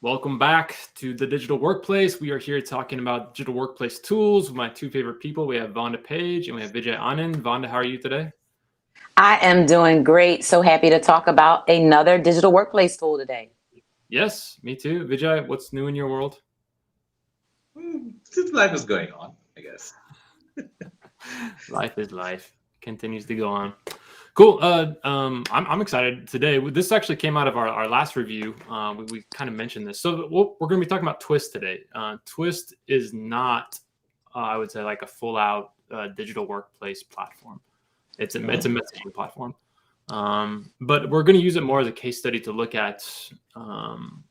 Welcome back to the Digital Workplace. We are here talking about digital workplace tools with my two favorite people. We have Vonda Page and we have Vijay Anand. Vonda, how are you today? I am doing great. So happy to talk about another digital workplace tool today. Yes, me too. Vijay, what's new in your world? Since life is going on, I guess. Life is life. Continues to go on. Cool. I'm excited today. This actually came out of our last review. We kind of mentioned this. So we're going to be talking about Twist today. Twist is not, I would say, like a full out digital workplace platform. It's a messaging platform. But we're going to use it more as a case study to look at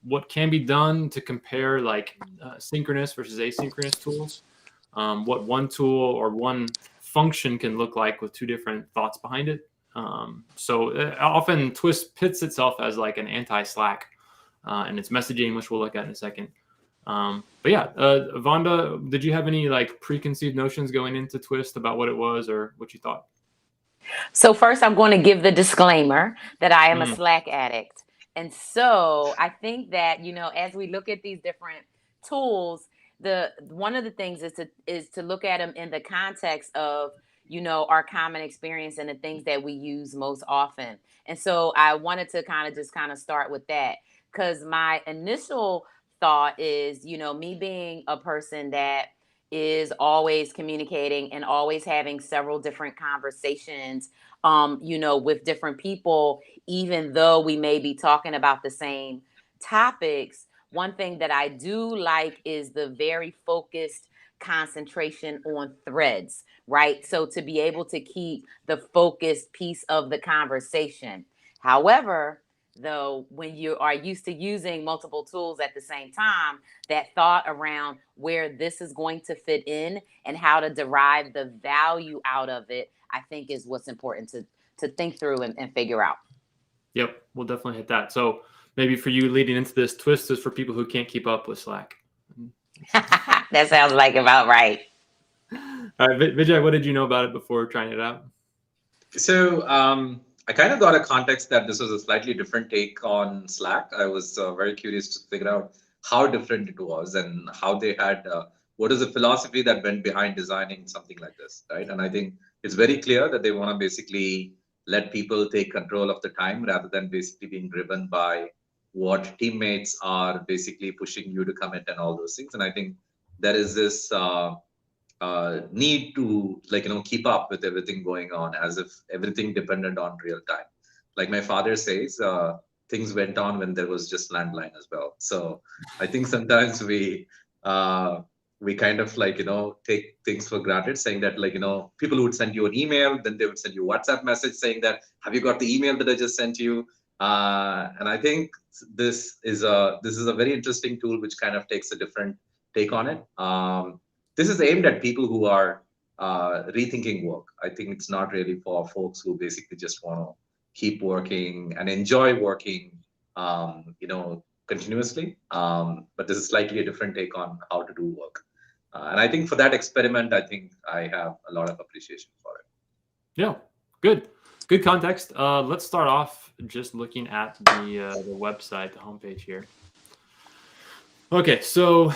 what can be done to compare like synchronous versus asynchronous tools. What one tool or one function can look like with two different thoughts behind it. So often Twist pits itself as like an anti-Slack and its messaging, which we'll look at in a second. But yeah, Vonda, did you have any like preconceived notions going into Twist about what it was or what you thought? So, first, I'm going to give the disclaimer that I am a Mm, Slack addict. And so, I think that, as we look at these different tools, the one of the things is to look at them in the context of our common experience and the things that we use most often. And so I wanted to kind of start with that, because my initial thought is, me being a person that is always communicating and always having several different conversations, with different people, even though we may be talking about the same topics. One thing that I do like is the very focused concentration on threads, right? So to be able to keep the focused piece of the conversation. However, though, when you are used to using multiple tools at the same time, that thought around where this is going to fit in and how to derive the value out of it, I think is what's important to think through and figure out. yep, we'll definitely hit that. So maybe for you leading into this, Twist is for people who can't keep up with Slack. That sounds like about right. All right, Vijay, what did you know about it before trying it out? So I kind of got a context that this was a slightly different take on Slack. I was very curious to figure out how different it was and how they had what is the philosophy that went behind designing something like this, right? And I think it's very clear that they want to basically let people take control of the time rather than basically being driven by what teammates are basically pushing you to commit and all those things. And I think there is this need to keep up with everything going on as if everything depended on real time. Like my father says, things went on when there was just landline as well. So I think sometimes we kind of take things for granted, saying that people would send you an email, then they would send you a WhatsApp message saying that have you got the email that I just sent you. And I think this is a very interesting tool which kind of takes a different take on it. This is aimed at people who are rethinking work. I think it's not really for folks who basically just want to keep working and enjoy working, continuously. But this is slightly a different take on how to do work. And I think for that experiment, I think I have a lot of appreciation for it. Yeah, good context. Let's start off just looking at the website, the homepage here. Okay, so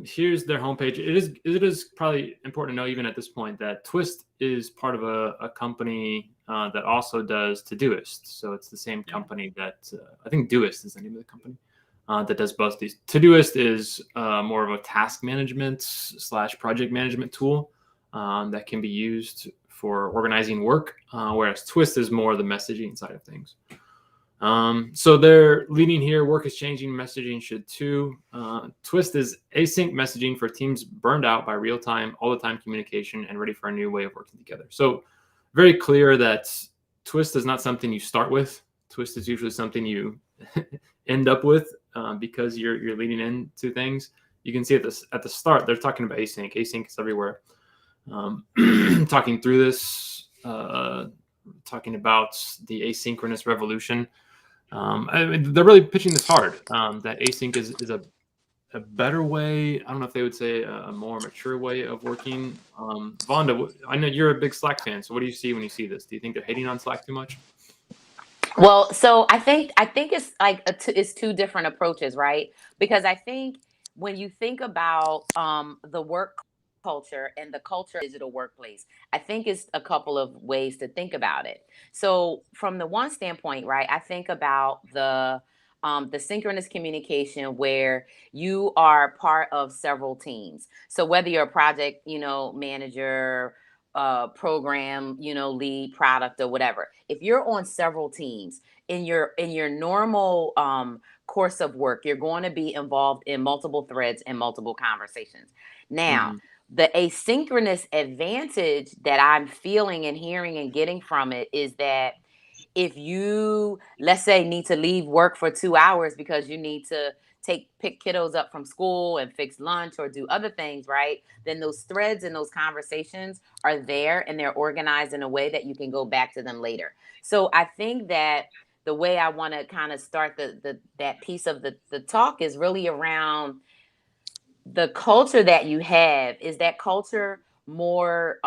here's their homepage. It is probably important to know even at this point that Twist is part of a company that also does Todoist. So it's the same company that I think Doist is the name of the company that does both these. Todoist is more of a task management / project management tool that can be used for organizing work, whereas Twist is more the messaging side of things. So they're leading here. Work is changing. Messaging should too. Twist is async messaging for teams burned out by real-time, all-the-time communication and ready for a new way of working together. So very clear that Twist is not something you start with. Twist is usually something you end up with because you're leading into things. You can see at the start they're talking about async. Async is everywhere. Talking through this, talking about the asynchronous revolution. They're really pitching this hard. That async is a better way. I don't know if they would say a more mature way of working. Vonda, I know you're a big Slack fan, so what do you see when you see this? Do you think they're hating on Slack too much? Well, so I think it's like it's two different approaches, right? Because I think when you think about the work culture and the culture of the digital workplace, I think it's a couple of ways to think about it. So from the one standpoint, right, I think about the synchronous communication where you are part of several teams. So whether you're a project, manager, program, lead, product, or whatever, if you're on several teams in your normal course of work, you're going to be involved in multiple threads and multiple conversations. Now, Mhm. the asynchronous advantage that I'm feeling and hearing and getting from it is that if you, let's say, need to leave work for 2 hours because you need to pick kiddos up from school and fix lunch or do other things, right? Then those threads and those conversations are there and they're organized in a way that you can go back to them later. So I think that the way I want to kind of start the that piece of the talk is really around the culture that you have. Is that culture more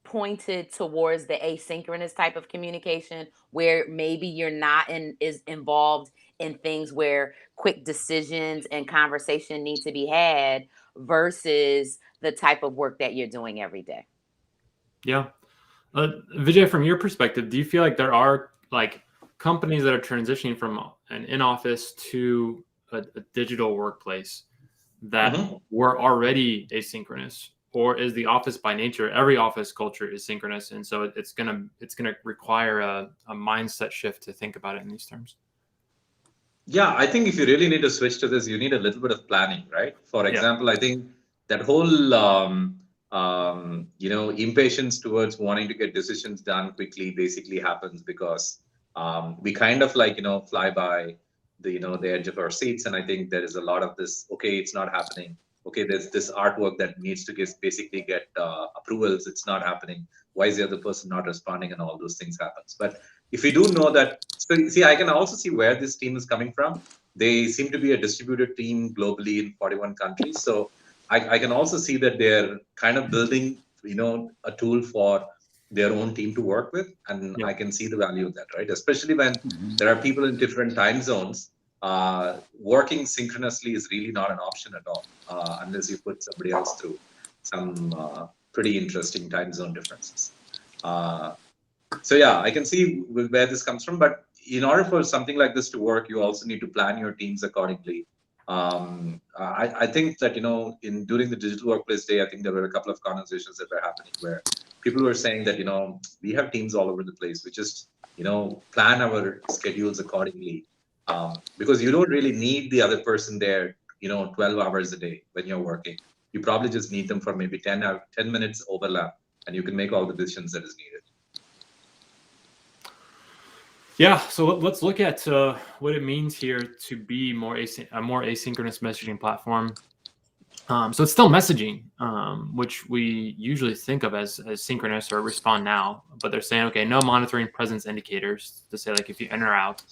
pointed towards the asynchronous type of communication where maybe you're not is involved in things where quick decisions and conversation need to be had versus the type of work that you're doing every day? Yeah. Vijay, from your perspective, do you feel like there are like companies that are transitioning from an in-office to a digital workplace that Mhm. were already asynchronous, or is the office by nature, every office culture is synchronous, and so it's gonna require a mindset shift to think about it in these terms? Yeah, I think if you really need to switch to this, you need a little bit of planning, right? For Yeah. example, I think that whole impatience towards wanting to get decisions done quickly basically happens because we kind of like fly by the edge of our seats, and I think there is a lot of this. Okay, it's not happening. Okay, there's this artwork that needs to basically get approvals. It's not happening. Why is the other person not responding? And all those things happens. But if we do know that, so see, I can also see where this team is coming from. They seem to be a distributed team globally in 41 countries. So I can also see that they're kind of building, a tool for their own team to work with. And I Yep. can see the value of that, right? Especially when there are people in different time zones. Working synchronously is really not an option at all, unless you put somebody else through some pretty interesting time zone differences. Uh, so yeah, I can see where this comes from, but in order for something like this to work, you also need to plan your teams accordingly. I think that in during the digital workplace day, I think there were a couple of conversations that were happening where people were saying that we have teams all over the place. We just plan our schedules accordingly, because you don't really need the other person there 12 hours a day when you're working. You probably just need them for maybe 10 minutes overlap, and you can make all the decisions that is needed. Yeah, so let's look at what it means here to be a more asynchronous messaging platform. So it's still messaging, which we usually think of as synchronous or respond now, but they're saying, okay, no monitoring presence indicators to say like if you enter or out.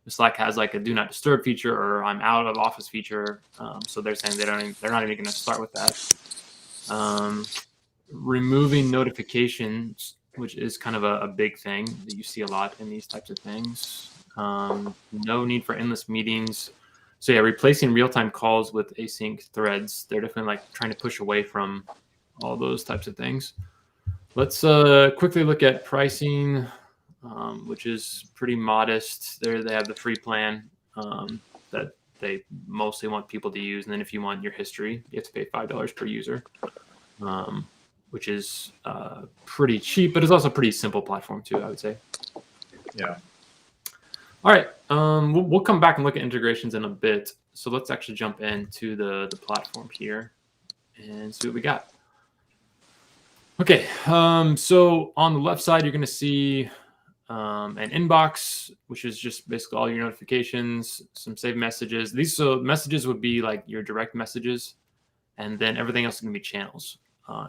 Slack has like a do not disturb feature or I'm out of office feature. So they're saying they're not even going to start with that. Removing notifications, which is kind of a big thing that you see a lot in these types of things. No need for endless meetings. So yeah, replacing real-time calls with async threads. They're definitely like trying to push away from all those types of things. Let's quickly look at pricing, which is pretty modest. There they have the free plan that they mostly want people to use, and then if you want your history, you have to pay $5 per user. Which is pretty cheap, but it's also a pretty simple platform too, I would say. Yeah. All right, we'll come back and look at integrations in a bit. So let's actually jump into the platform here and see what we got. Okay, so on the left side, you're going to see an inbox, which is just basically all your notifications, some saved messages. Messages would be like your direct messages, and then everything else is going to be channels.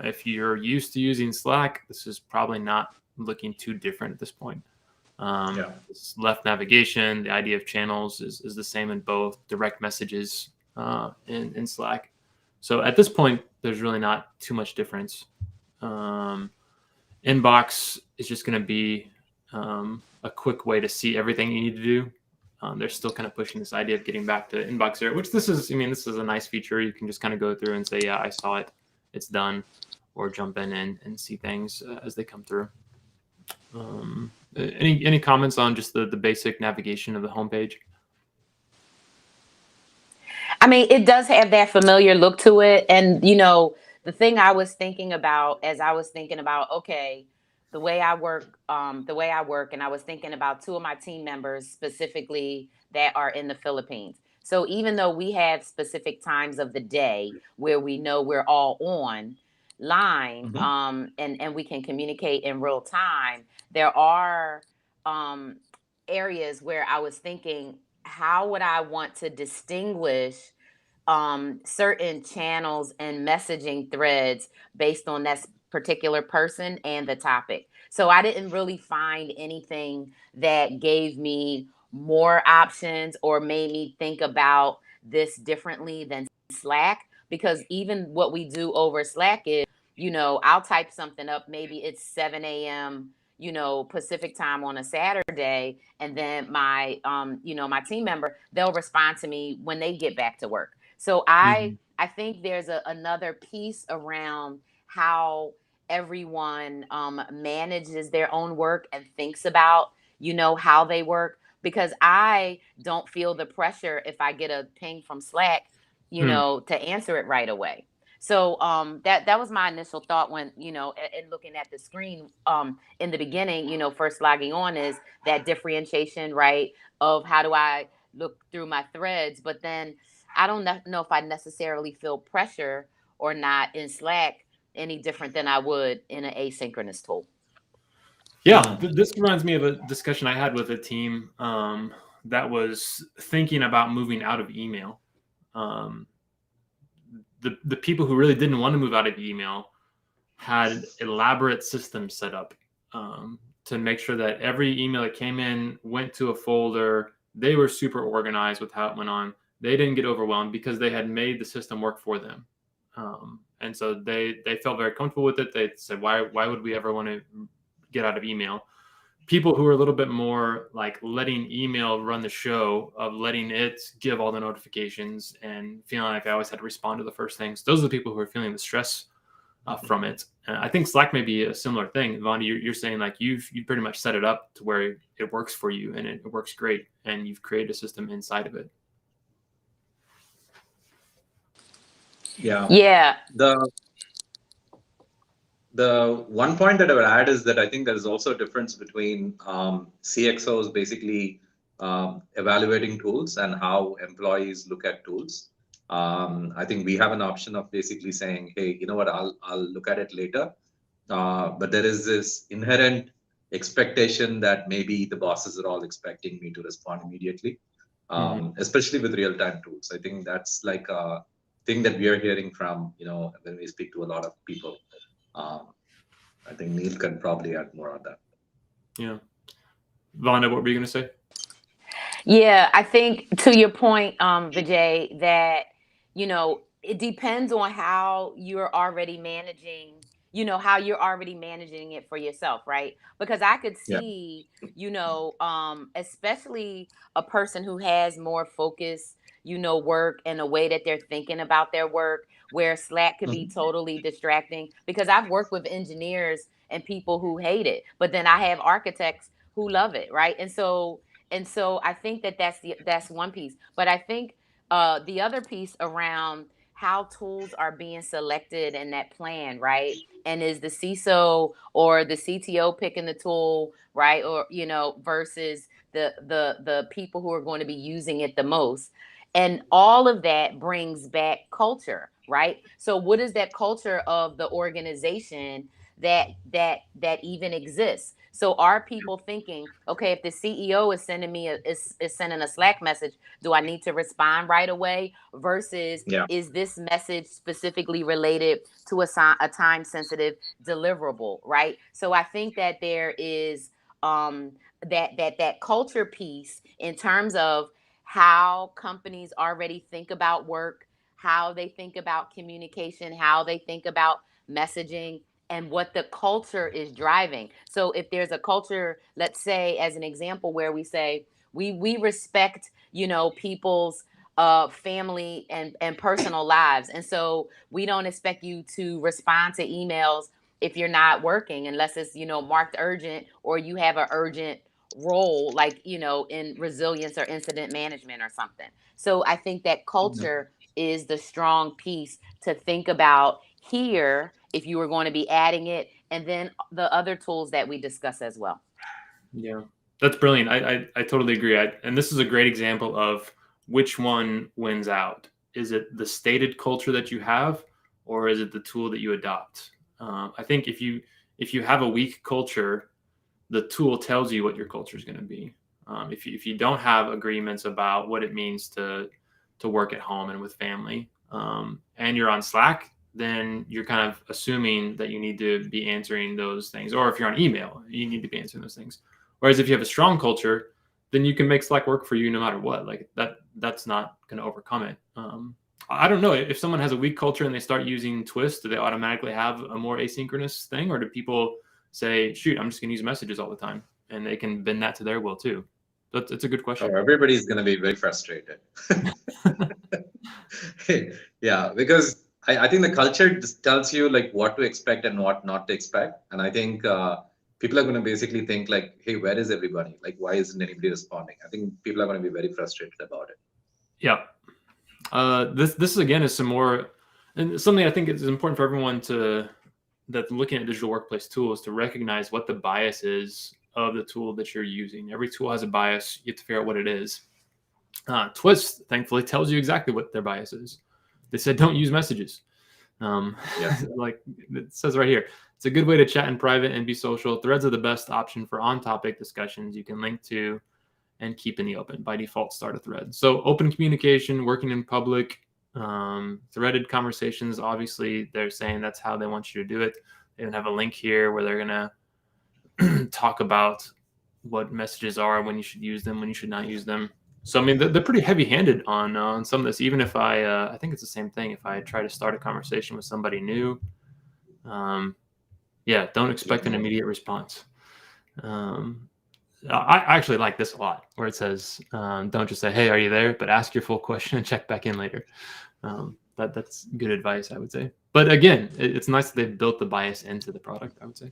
If you're used to using Slack, this is probably not looking too different at this point. This left navigation, the idea of channels is the same in both direct messages in Slack. So at this point, there's really not too much difference. Inbox is just going to be a quick way to see everything you need to do. They're still kind of pushing this idea of getting back to inbox zero, which this is a nice feature. You can just kind of go through and say, yeah, I saw it, it's done, or jump in and see things as they come through. Any comments on just the basic navigation of the homepage? I mean, it does have that familiar look to it. And, you know, the thing I was thinking about as I was thinking about, okay, the way I work, and I was thinking about two of my team members specifically that are in the Philippines. So even though we have specific times of the day where we know we're all on line, Mhm. and we can communicate in real time, there are areas where I was thinking, how would I want to distinguish certain channels and messaging threads based on that particular person and the topic? So I didn't really find anything that gave me more options or made me think about this differently than Slack, because even what we do over Slack is, you know, I'll type something up, maybe it's 7 a.m., you know, Pacific time on a Saturday, and then my you know, my team member, they'll respond to me when they get back to work. So I think there's another piece around how everyone manages their own work and thinks about, you know, how they work, because I don't feel the pressure if I get a ping from Slack, you Hmm. know, to answer it right away. So that was my initial thought when, you know, and looking at the screen in the beginning, you know, first logging on, is that differentiation, right, of how do I look through my threads. But then I don't know if I necessarily feel pressure or not in Slack any different than I would in an asynchronous tool. Yeah, this reminds me of a discussion I had with a team that was thinking about moving out of email. Um, the people who really didn't want to move out of email had elaborate systems set up to make sure that every email that came in went to a folder. They were super organized with how it went on. They didn't get overwhelmed because they had made the system work for them. And so they felt very comfortable with it. They said, why would we ever want to get out of email? People who are a little bit more like letting email run the show, of letting it give all the notifications and feeling like I always had to respond to the first things, those are the people who are feeling the stress from it. And I think Slack may be a similar thing. Vondi, you're saying like you've pretty much set it up to where it works for you, and it works great, and you've created a system inside of it. Yeah. Yeah. The one point that I would add is that I think there is also a difference between CXOs basically evaluating tools and how employees look at tools. I think we have an option of basically saying, hey, you know what, I'll look at it later. But there is this inherent expectation that maybe the bosses are all expecting me to respond immediately, especially with real-time tools. I think that's like a thing that we are hearing from, you know, when we speak to a lot of people. I think Neil can probably add more on that. Yeah. Vonda, what were you going to say? Yeah, I think to your point, Vijay, that, you know, it depends on how you're already managing, you know, how you're already managing it for yourself, right? Because I could Yeah. see, you know, especially a person who has more focus, you know, work and a way that they're thinking about their work, where Slack could be totally distracting. Because I've worked with engineers and people who hate it, but then I have architects who love it, right? And so I think that that's one piece. But I think the other piece around how tools are being selected in that plan, right? And is the CISO or the CTO picking the tool, right? Or, you know, versus the people who are going to be using it the most. And all of that brings back culture, right? So what is that culture of the organization that even exists? So are people thinking, okay, if the CEO is sending me is sending a Slack message, do I need to respond right away? Versus, Yeah. is this message specifically related to a time sensitive deliverable, right? So I think that there is that culture piece in terms of how companies already think about work, how they think about communication, how they think about messaging, and what the culture is driving. So if there's a culture, let's say as an example, where we say we respect, people's family and personal lives, and so we don't expect you to respond to emails if you're not working, unless it's marked urgent, or you have an urgent role, like in resilience or incident management or something. So I think that culture is the strong piece to think about here if you were going to be adding it, and then the other tools that we discuss as well. Yeah, that's brilliant. I totally agree. And this is a great example of which one wins out. Is it the stated culture that you have, or is it the tool that you adopt? I think if you have a weak culture, the tool tells you what your culture is going to be. If you don't have agreements about what it means to work at home and with family, and you're on Slack, then you're kind of assuming that you need to be answering those things. Or if you're on email, you need to be answering those things. Whereas if you have a strong culture, then you can make Slack work for you no matter what. Like that's not going to overcome it. I don't know if someone has a weak culture and they start using Twist, do they automatically have a more asynchronous thing, or do people say, shoot, I'm just going to use messages all the time, and they can bend that to their will too? It's a good question. Oh, everybody's going to be very frustrated. Yeah, because I think the culture just tells you like what to expect and what not to expect. And I think people are going to basically think like, hey, where is everybody? Like, why isn't anybody responding? I think people are going to be very frustrated about it. Yeah. This again is some more, and something I think is important for everyone that's looking at digital workplace tools, to recognize what the bias is of the tool that you're using. Every tool has a bias. You have to figure out what it is. Twist, thankfully, tells you exactly what their bias is. They said, don't use messages. Like it says right here, it's a good way to chat in private and be social. Threads are the best option for on-topic discussions you can link to and keep in the open. By default, start a thread. So open communication, working in public, threaded conversations. Obviously, they're saying that's how they want you to do it. They even have a link here where they're going to talk about what messages are, when you should use them, when you should not use them. So, I mean, they're pretty heavy-handed on some of this. Even if I think it's the same thing. If I try to start a conversation with somebody new, don't expect an immediate response. I actually like this a lot, where it says, don't just say, hey, are you there? But ask your full question and check back in later. That's good advice, I would say. But again, it's nice that they've built the bias into the product, I would say.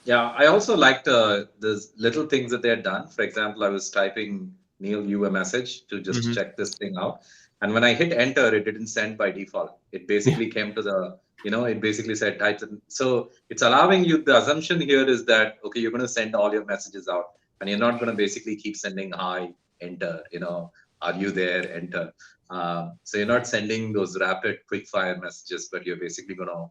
Yeah, I also liked the little things that they had done. For example, I was typing Neil you a message to just check this thing out. And when I hit enter, it didn't send by default. It basically came to the, it basically said type. So it's allowing you, the assumption here is that, okay, you're going to send all your messages out, and you're not going to basically keep sending hi, enter, are you there, enter. So you're not sending those rapid quick fire messages, but you're basically going to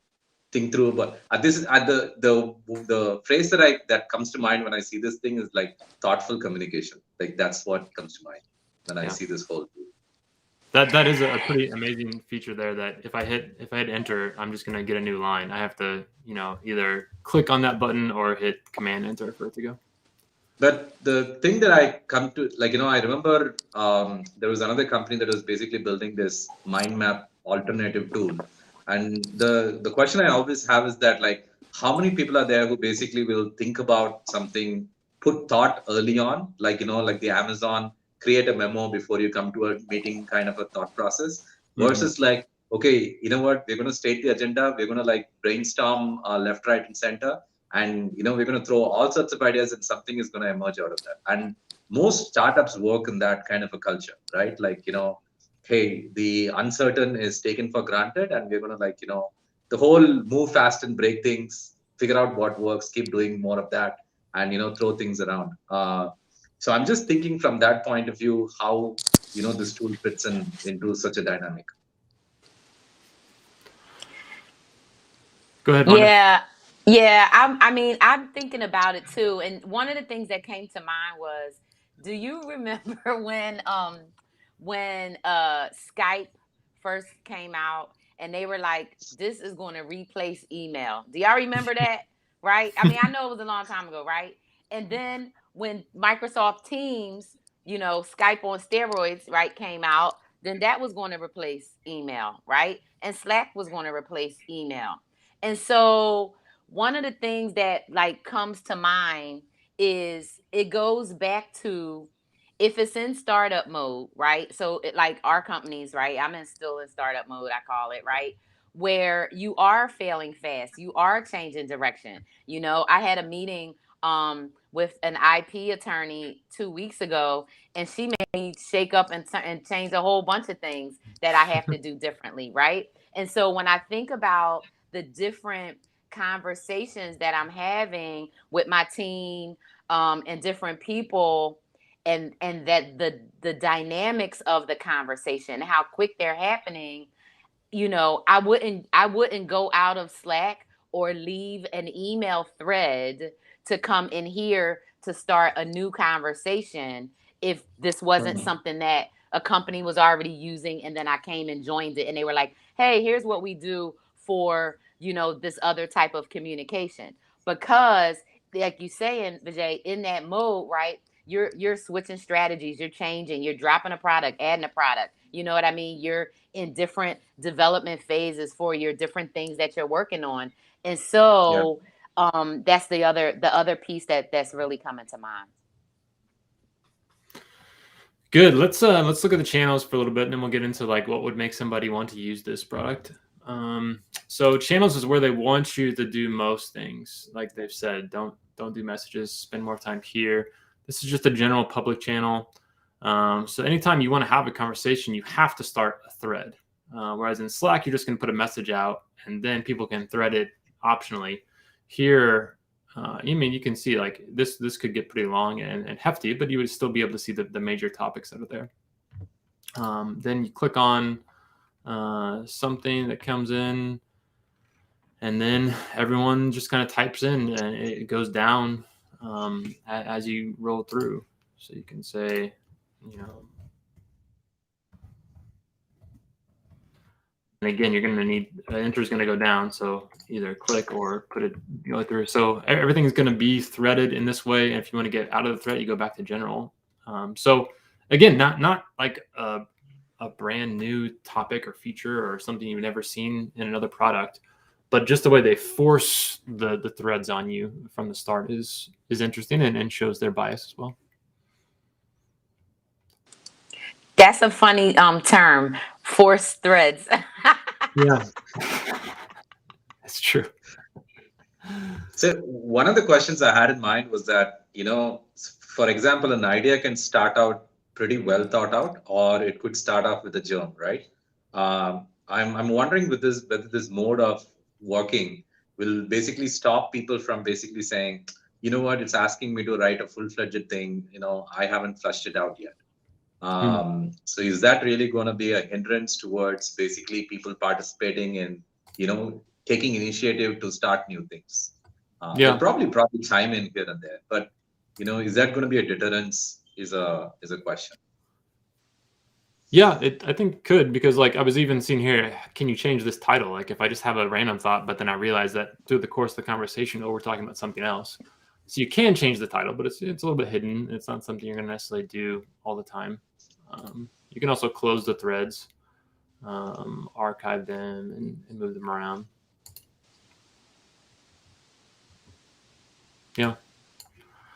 think through. But this is the phrase that comes to mind when I see this thing is like thoughtful communication. Like that's what comes to mind when I see this whole thing. That is a pretty amazing feature there, that if I hit enter, I'm just gonna get a new line. I have to either click on that button or hit command enter for it to go. But the thing that I come to, I remember there was another company that was basically building this mind map alternative tool. And the question I always have is that, like, how many people are there who basically will think about something, put thought early on, like the Amazon, create a memo before you come to a meeting kind of a thought process, versus like, okay, you know what, we're going to state the agenda, we're going to like brainstorm left, right, and center. And, we're going to throw all sorts of ideas and something is going to emerge out of that. And most startups work in that kind of a culture, right? Like, hey, the uncertain is taken for granted, and we're going to the whole move fast and break things, figure out what works, keep doing more of that, and, throw things around. So I'm just thinking from that point of view, how, this tool fits into such a dynamic. Go ahead, Manda. Yeah. I'm thinking about it too. And one of the things that came to mind was, do you remember when Skype first came out and they were like, this is going to replace email? Do y'all remember that? Right? I mean, I know it was a long time ago, right? And then when Microsoft Teams, Skype on steroids, right, came out, then that was going to replace email, right? And Slack was going to replace email. And so one of the things that like comes to mind is it goes back to if it's in startup mode, right? So like our companies, right? Still in startup mode, I call it, right? Where you are failing fast, you are changing direction. I had a meeting with an IP attorney 2 weeks ago, and she made me shake up and change a whole bunch of things that I have to do differently, right? And so when I think about the different conversations that I'm having with my team and different people, and that the dynamics of the conversation, how quick they're happening, I wouldn't go out of Slack or leave an email thread to come in here to start a new conversation if this wasn't something that a company was already using, and then I came and joined it and they were like, hey, here's what we do for this other type of communication. Because like you saying, Vijay, in that mode, right, you're switching strategies, you're changing, you're dropping a product, adding a product, you know what I mean, you're in different development phases for your different things that you're working on. And Yeah. so that's the other piece that's really coming to mind. Good. Let's look at the channels for a little bit, and then we'll get into like what would make somebody want to use this product. So channels is where they want you to do most things. Like they've said, don't do messages, spend more time here. This is just a general public channel. So anytime you want to have a conversation, you have to start a thread. Whereas in Slack, you're just going to put a message out, and then people can thread it optionally. Here, you can see like this could get pretty long and hefty, but you would still be able to see the major topics that are there. Then you click on something that comes in, and then everyone just kind of types in, and it goes down as you roll through. So you can say, and again, you're going to need enter is going to go down. So either click or put it go through. So everything is going to be threaded in this way. And if you want to get out of the thread, you go back to general. So again, not like a brand new topic or feature or something you've never seen in another product, but just the way they force the threads on you from the start is interesting and shows their bias as well. That's a funny term, forced threads. Yeah, that's true. So one of the questions I had in mind was that, for example, an idea can start out pretty well thought out, or it could start off with a germ, right? I'm wondering whether this mode of working will basically stop people from basically saying, you know what, it's asking me to write a full-fledged thing, I haven't flushed it out yet. So is that really going to be a hindrance towards basically people participating in, taking initiative to start new things? Yeah. They'll probably chime in here and there, but is that going to be a deterrence? Is a question. Yeah, I think it could, because like I was even seeing here, can you change this title? Like if I just have a random thought, but then I realize that through the course of the conversation, we're talking about something else. So you can change the title, but it's a little bit hidden. It's not something you're going to necessarily do all the time. You can also close the threads, archive them, and move them around. Yeah.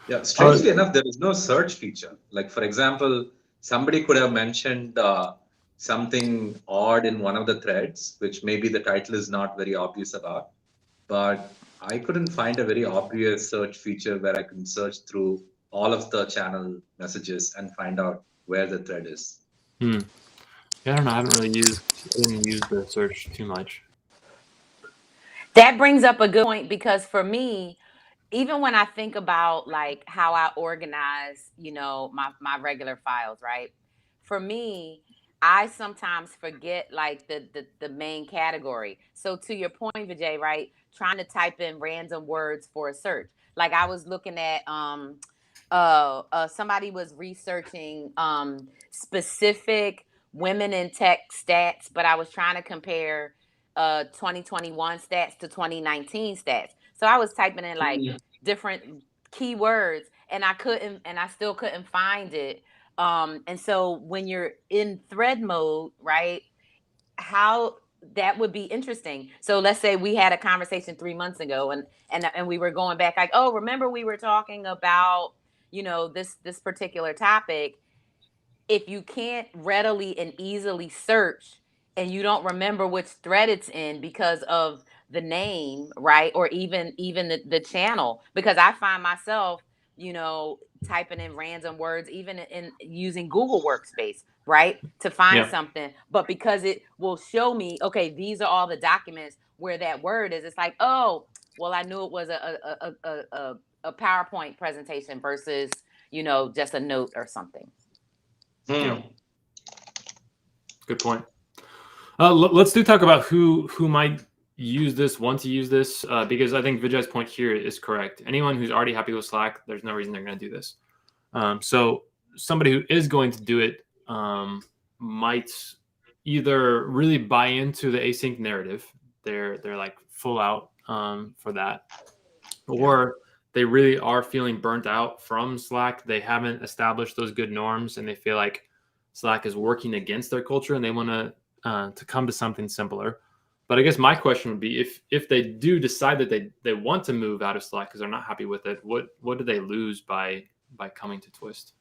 Yeah. Strangely enough, there is no search feature. Like, for example, somebody could have mentioned something odd in one of the threads, which maybe the title is not very obvious about. But I couldn't find a very obvious search feature where I can search through all of the channel messages and find out where the thread is. Yeah, I don't know. I didn't use the search too much. That brings up a good point, because for me, even when I think about like how I organize, my regular files, right? For me, I sometimes forget like the main category. So to your point, Vijay, right? Trying to type in random words for a search. Like I was looking at somebody was researching specific women in tech stats, but I was trying to compare 2021 stats to 2019 stats. So I was typing in like different keywords, and I still couldn't find it. And so when you're in thread mode, right, how that would be interesting. So let's say we had a conversation 3 months ago, and we were going back like, oh, remember we were talking about, this particular topic. If you can't readily and easily search, and you don't remember which thread it's in because of the name, right? Or even the channel, because I find myself, typing in random words, even in using Google Workspace, right, to find Yeah. something. But because it will show me, okay, these are all the documents where that word is, it's like, oh, well, I knew it was a PowerPoint presentation versus, just a note or something. Yeah. Good point. Let's talk about who might use this, want to use this, because I think Vijay's point here is correct. Anyone who's already happy with Slack, there's no reason they're going to do this. So somebody who is going to do it might either really buy into the async narrative. They're like full out for that, or they really are feeling burnt out from Slack. They haven't established those good norms, and they feel like Slack is working against their culture, and they want to come to something simpler. But I guess my question would be, if they do decide that they want to move out of Slack because they're not happy with it, what do they lose by coming to Twist?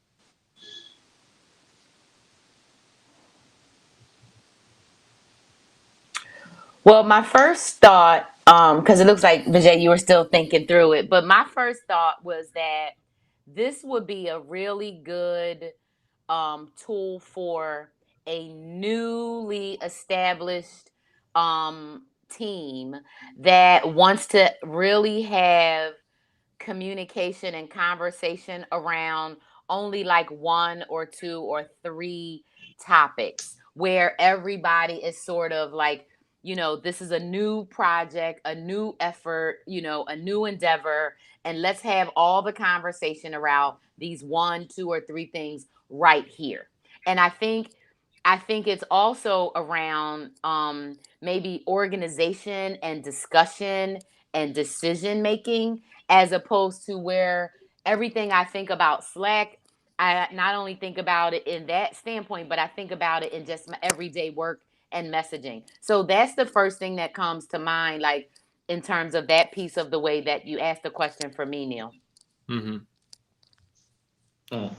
Well, my first thought, because it looks like, Vijay, you were still thinking through it, but my first thought was that this would be a really good tool for a newly established team that wants to really have communication and conversation around only like 1 or 2 or 3 topics, where everybody is sort of like, this is a new project, a new effort, a new endeavor, and let's have all the conversation around these 1, 2, or 3 things right here. And I think it's also around maybe organization and discussion and decision making, as opposed to where everything I think about Slack, I not only think about it in that standpoint, but I think about it in just my everyday work and messaging. So that's the first thing that comes to mind, like in terms of that piece of the way that you asked the question for me, Neil. Mm-hmm. What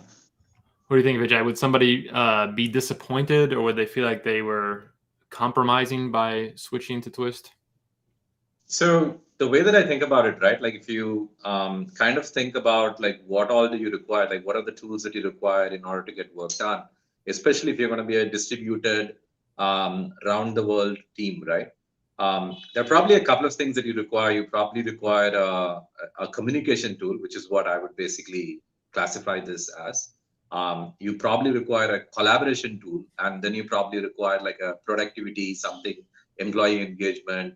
do you think, Vijay? Would somebody be disappointed, or would they feel like they were compromising by switching to Twist? So the way that I think about it, right? Like if you kind of think about like what all do you require, like what are the tools that you require in order to get work done, especially if you're going to be a distributed round the world team, right? There are probably a couple of things that you require. You probably require a communication tool, which is what I would basically classify this as. You probably require a collaboration tool, and then you probably require like a productivity, something, employee engagement,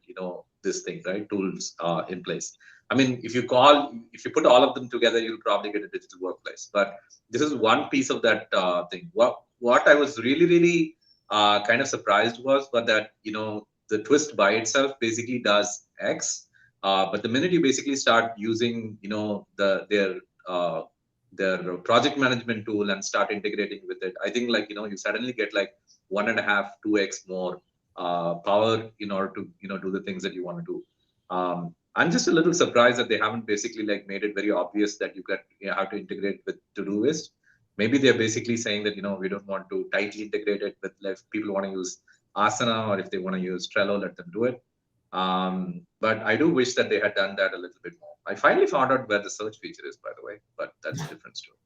this thing, right? Tools in place. I mean, if you put all of them together, you'll probably get a digital workplace. But this is one piece of that thing. What I was really, really kind of surprised was, but that the Twist by itself basically does X. But the minute you basically start using their project management tool and start integrating with it, I think you suddenly get like 1.5, 2x more power in order to do the things that you want to do. I'm just a little surprised that they haven't basically like made it very obvious that you have to integrate with Todoist. Maybe they're basically saying that we don't want to tightly integrate it with, if people want to use Asana or if they want to use Trello, let them do it. But I do wish that they had done that a little bit more. I finally found out where the search feature is, by the way, but that's a different story.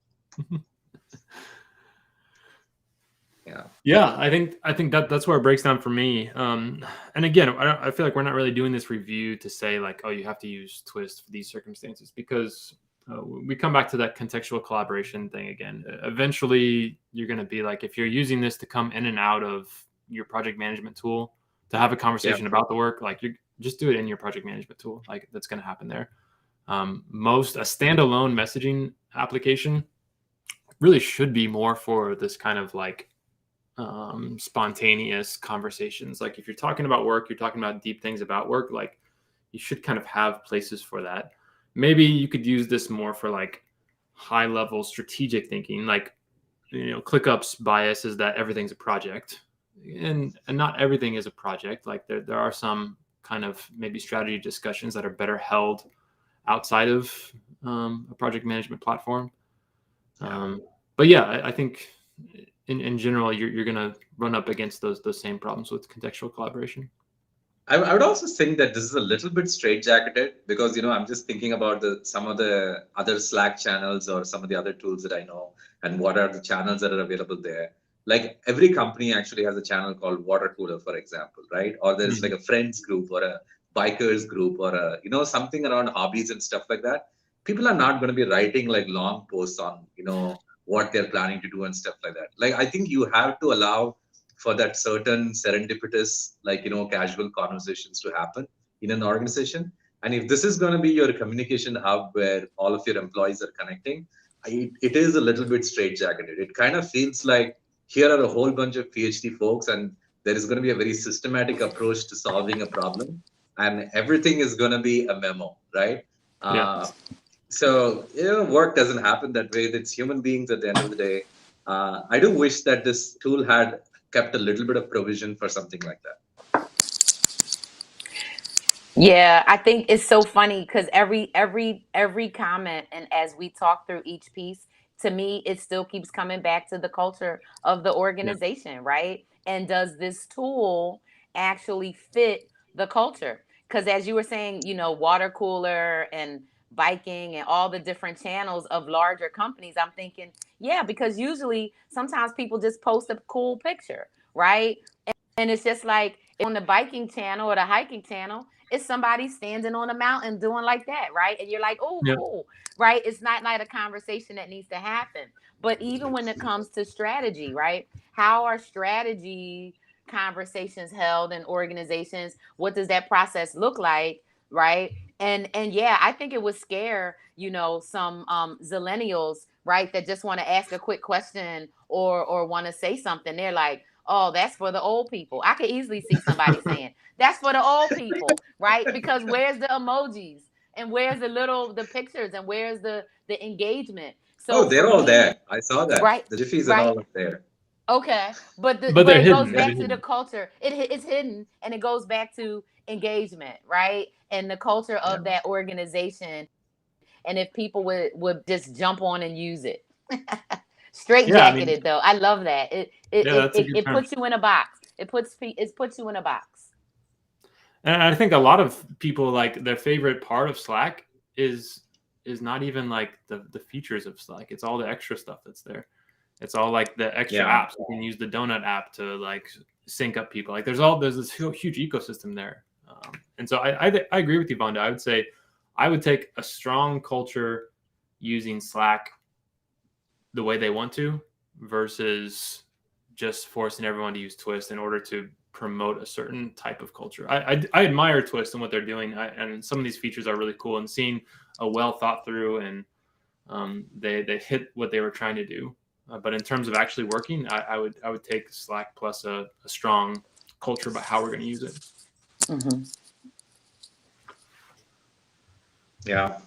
Yeah, I think that's where it breaks down for me. And again, I feel like we're not really doing this review to say like, oh, you have to use Twist for these circumstances, because we come back to that contextual collaboration thing again. Eventually, you're going to be like, if you're using this to come in and out of your project management tool to have a conversation about the work, like you just do it in your project management tool. Like that's going to happen there. A standalone messaging application really should be more for this kind of like spontaneous conversations. Like if you're talking about work, you're talking about deep things about work, like you should kind of have places for that. Maybe you could use this more for like high level strategic thinking. Like, ClickUp's bias is that everything's a project. and not everything is a project. Like there are some kind of maybe strategy discussions that are better held outside of a project management platform. But yeah, I think in general, you're going to run up against those same problems with contextual collaboration. I would also think that this is a little bit straitjacketed because, I'm just thinking about some of the other Slack channels or some of the other tools that I know and what are the channels that are available there. Like every company actually has a channel called Water Cooler, for example, right? Or there's like a friends group or a bikers group or something around hobbies and stuff like that. People are not going to be writing like long posts on, what they're planning to do and stuff like that. Like, I think you have to allow for that certain serendipitous, like, casual conversations to happen in an organization. And if this is going to be your communication hub where all of your employees are connecting, it is a little bit straitjacketed. It kind of feels like here are a whole bunch of PhD folks and there is going to be a very systematic approach to solving a problem. And everything is going to be a memo, right? So, work doesn't happen that way. It's human beings at the end of the day. I do wish that this tool had kept a little bit of provision for something like that. Yeah, I think it's so funny because every comment, and as we talk through each piece, to me, it still keeps coming back to the culture of the organization, right? And does this tool actually fit the culture? Because as you were saying, water cooler and biking and all the different channels of larger companies, I'm thinking, yeah, because usually sometimes people just post a cool picture, right? And it's just like on the biking channel or the hiking channel, it's somebody standing on a mountain doing like that, right? And you're like, oh, cool, right? It's not like a conversation that needs to happen. But even when it comes to strategy, right? How are strategy conversations held in organizations? What does that process look like, right? And yeah, I think it would scare, some zillennials, right, that just want to ask a quick question or want to say something. They're like, oh, that's for the old people. I could easily see somebody saying, that's for the old people, right? Because where's the emojis? And where's the pictures? And where's the engagement? So they're all there. I saw that. Right. The Jiffies are all there. Okay. But it goes back to the culture. It's hidden and it goes back to engagement, right? And the culture of that organization. And if people would just jump on and use it. Straight jacketed though. I love that. It puts you in a box. It puts you in a box. And I think a lot of people, like, their favorite part of Slack is not even like the features of Slack. It's all the extra stuff that's there. It's all like the extra apps. You can use the Donut app to like sync up people. Like there's this huge ecosystem there. And so I agree with you, Vonda. I would say I would take a strong culture using Slack the way they want to versus just forcing everyone to use Twist in order to promote a certain type of culture. I admire Twist and what they're doing, and some of these features are really cool. And seeing a well thought through and they hit what they were trying to do. But in terms of actually working, I would take Slack plus a strong culture about how we're going to use it. Mm-hmm. Yeah,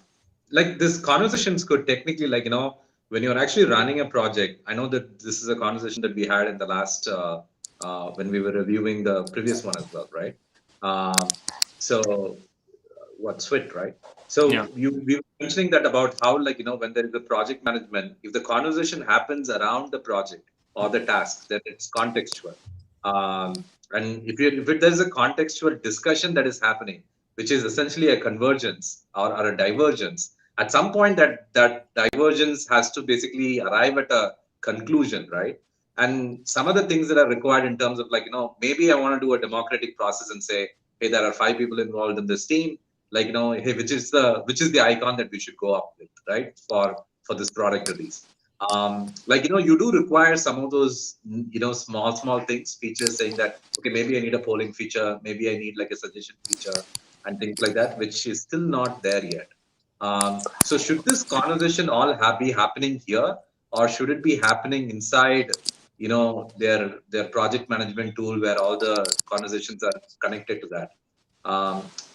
like this conversations could technically, like, when you're actually running a project. I know that this is a conversation that we had in the last when we were reviewing the previous one as well, right? So what SWIT, right? So we were mentioning that about how, like, when there is a project management, if the conversation happens around the project or the task, then it's contextual. And if there's a contextual discussion that is happening, which is essentially a convergence or a divergence, at some point that divergence has to basically arrive at a conclusion, right? And some of the things that are required in terms of, like, maybe I want to do a democratic process and say, hey, there are 5 people involved in this team, like, hey, which is the icon that we should go up with, right, for this product release. Like, you do require some of those, small things, features, saying that, okay, maybe I need a polling feature, maybe I need like a suggestion feature and things like that, which is still not there yet. So should this conversation all be happening here, or should it be happening inside, their project management tool where all the conversations are connected to that?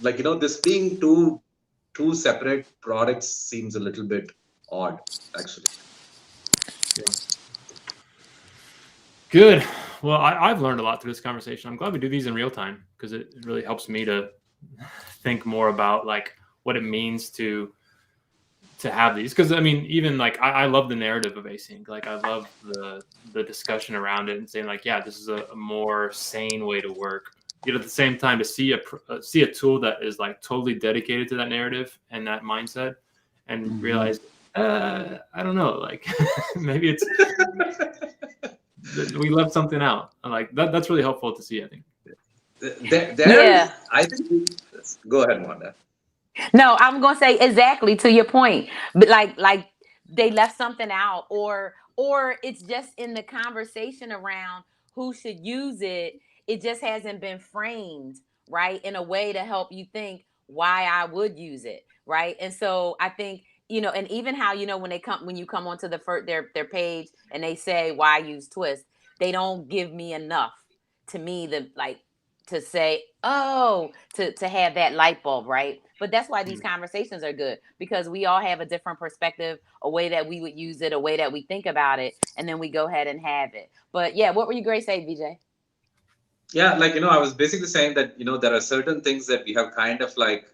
Like, this being two separate products seems a little bit odd, actually. Yeah. Good. Well, I've learned a lot through this conversation. I'm glad we do these in real time because it really helps me to think more about like what it means to have these. Because I mean, even like I love the narrative of async. Like I love the discussion around it and saying like, yeah, this is a more sane way to work. Yet at the same time, to see a tool that is like totally dedicated to that narrative and that mindset, and realize, I don't know, like maybe it's we left something out. Like that's really helpful to see, I think. Yeah. I think. Go ahead, Wanda. No, I'm gonna say exactly to your point, but like they left something out, or it's just in the conversation around who should use it. It just hasn't been framed right in a way to help you think why I would use it, right? And so I think and even how when you come onto their page and they say why use Twist, they don't give me enough to me to say, oh, to have that light bulb, right? But that's why these conversations are good, because we all have a different perspective, a way that we would use it, a way that we think about it, and then we go ahead and have it. But yeah, what were you going to say, Vijay? Yeah, like I was basically saying that there are certain things that we have kind of like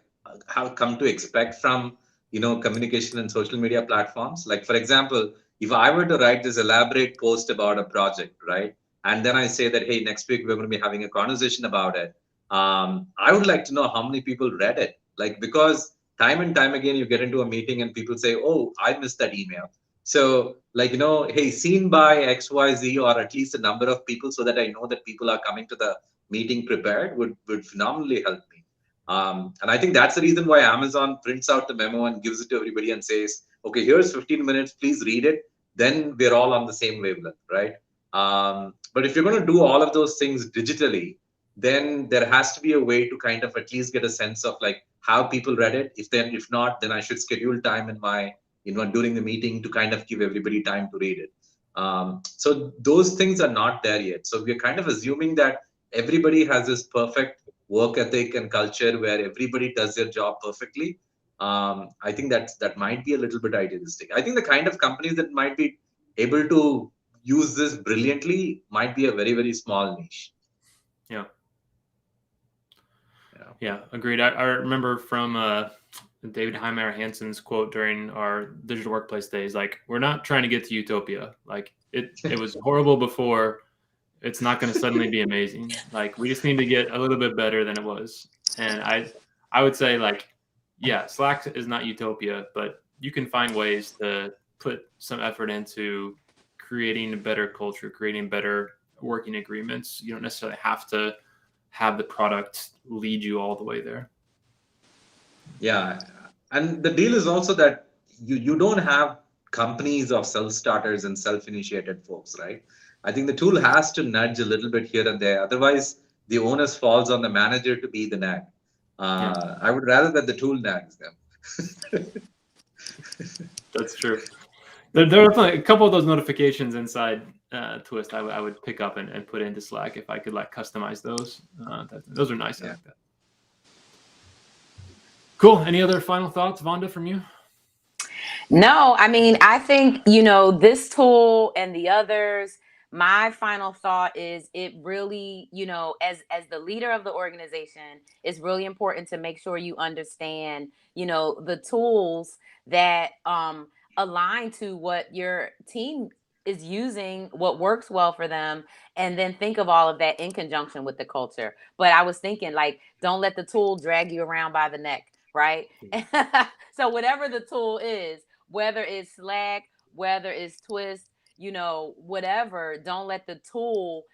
have come to expect from communication and social media platforms. Like for example, if I were to write this elaborate post about a project, right, and then I say that hey, next week we're going to be having a conversation about it, I would like to know how many people read it. Like because time and time again you get into a meeting and people say, oh, I missed that email. So, like, hey, seen by XYZ or at least a number of people so that I know that people are coming to the meeting prepared would phenomenally help me. And I think that's the reason why Amazon prints out the memo and gives it to everybody and says, okay, here's 15 minutes, please read it. Then we're all on the same wavelength, right? But if you're going to do all of those things digitally, then there has to be a way to kind of at least get a sense of like how people read it. If not, then I should schedule time in my during the meeting to kind of give everybody time to read it. So those things are not there yet. So we're kind of assuming that everybody has this perfect work ethic and culture where everybody does their job perfectly. I think that might be a little bit idealistic. I think the kind of companies that might be able to use this brilliantly might be a very, very small niche. Yeah, agreed. I remember from David Heinemeier Hansen's quote during our digital workplace days, like, we're not trying to get to utopia. Like it was horrible before. It's not going to suddenly be amazing. Like we just need to get a little bit better than it was. And I would say like, yeah, Slack is not utopia, but you can find ways to put some effort into creating a better culture, creating better working agreements. You don't necessarily have to have the product lead you all the way there. Yeah, and the deal is also that you don't have companies of self-starters and self-initiated folks, right? I think the tool has to nudge a little bit here and there. Otherwise, the onus falls on the manager to be the nag. I would rather that the tool nags them. That's true. There are definitely a couple of those notifications inside Twist I would pick up and put into Slack if I could like customize those. Those are nice. Yeah. I like that. Cool. Any other final thoughts, Vonda, from you? No, I mean, I think, this tool and the others, my final thought is it really, as the leader of the organization, it's really important to make sure you understand, the tools that align to what your team is using, what works well for them, and then think of all of that in conjunction with the culture. But I was thinking, like, don't let the tool drag you around by the neck, right? So whatever the tool is, whether it's Slack, whether it's Twist, whatever, don't let the tool,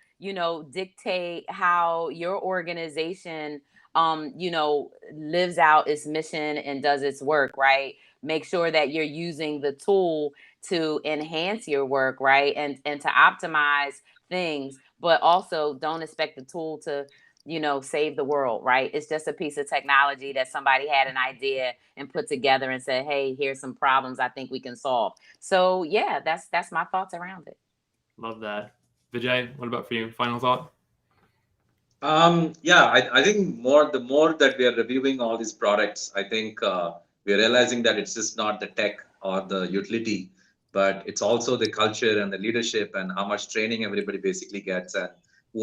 dictate how your organization, lives out its mission and does its work, right? Make sure that you're using the tool to enhance your work, right? And to optimize things, but also don't expect the tool to, save the world, right? It's just a piece of technology that somebody had an idea and put together and said, hey, here's some problems I think we can solve. So yeah, that's my thoughts around it. Love that. Vijay, what about for you? Final thought? Yeah, I think the more that we are reviewing all these products, I think we're realizing that it's just not the tech or the utility, but it's also the culture and the leadership and how much training everybody basically gets. And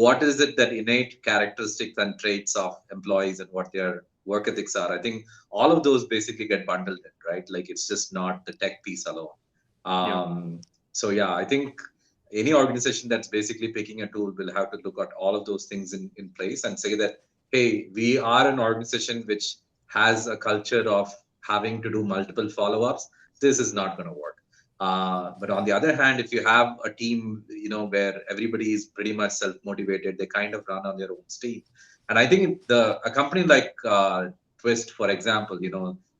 what is it that innate characteristics and traits of employees and what their work ethics are. I think all of those basically get bundled in, right? Like it's just not the tech piece alone. So yeah, I think any organization that's basically picking a tool will have to look at all of those things in place and say that, hey, we are an organization which has a culture of having to do multiple follow-ups. This is not going to work. But on the other hand, if you have a team, where everybody is pretty much self-motivated, they kind of run on their own steam. And I think a company like Twist, for example,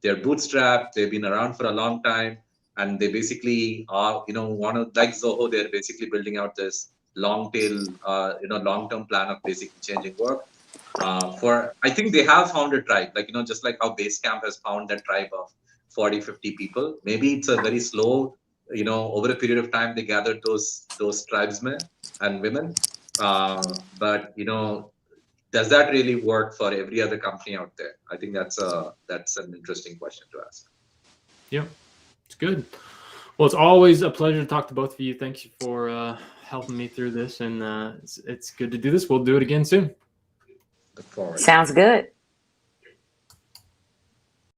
they're bootstrapped, they've been around for a long time, and they basically are, like Zoho, they're basically building out this long tail, long-term plan of basically changing work. I think they have found a tribe, like, just like how Basecamp has found that tribe of 40, 50 people. Maybe it's a very slow, over a period of time, they gathered those tribesmen and women. But, does that really work for every other company out there? I think that's an interesting question to ask. Yeah, it's good. Well, it's always a pleasure to talk to both of you. Thanks for helping me through this, and it's good to do this. We'll do it again soon. Look forward. Sounds good.